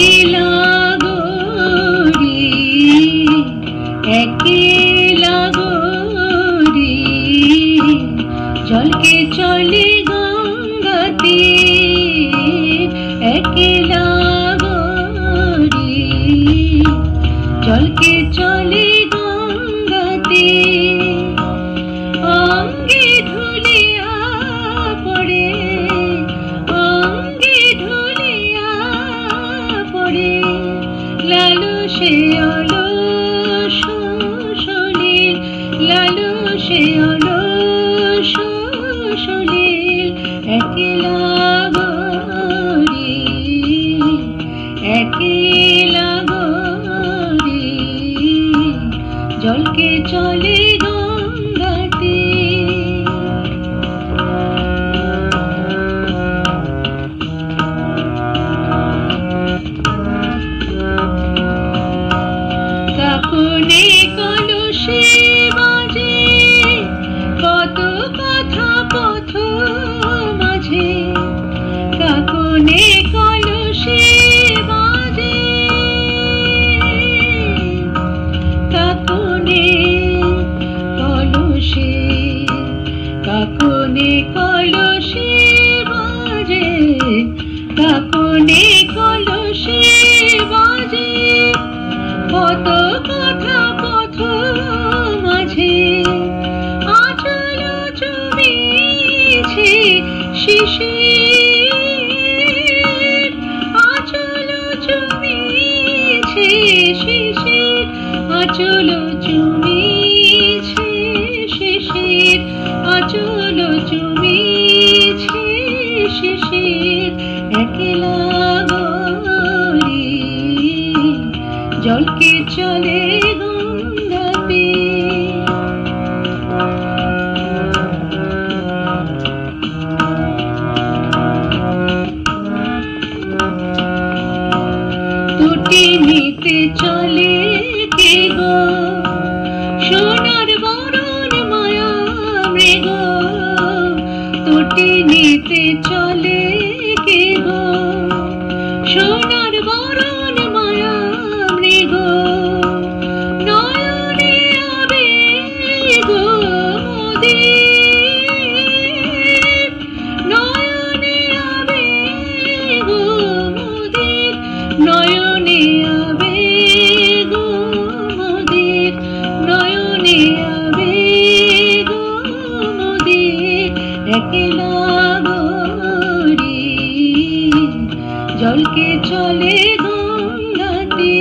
একলা গরি একলা গরি জলকে চলে গঙ্গাতে একলা গরি জলকে চলে গঙ্গাতে অঙ্গে ধুলিয়া পড়ে অঙ্গে ধুলিয়া পড়ে লালসে অলস সলিল লালসে অলস সলিল একলা গরি একলা গরি জলকে চলে গঙ্গাতে কাকনে কলসে বাজে কত কথা পথ মাঝে কাকনে কলসে বাজে কাকনে কলসে কাকনে কলসে বাজে কাকনে কলসে বাজে কত কথা পথ মাঝে আচল চুমিছে শিশির আচল চুমিছে শিশির আচল চুমিছে শিশির আচল চুমিছে শিশির একলা গরি জলকে চলে গঙ্গাতে তুটি নিতে চলে কে গো সোনার বরণ মায়া মৃগ তুটি নিতে চলে কে গো সোনার বরণ মায়া মৃগ নয়নে আবেগ মোদের নয়নে আবেগ মোদের নয়নে আবেগ মোদের নয়নে আবেগ মোদের একলা গরি জলকে চলে গঙ্গাতে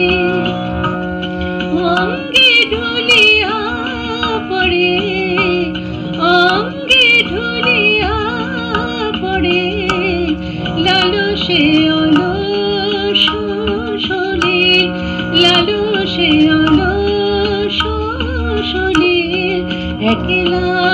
অঙ্গে ঢুলিয়া পড়ে অঙ্গে ঢুলিয়া পড়ে লালসে অলস সলিল লালসে অলস সলিল একলা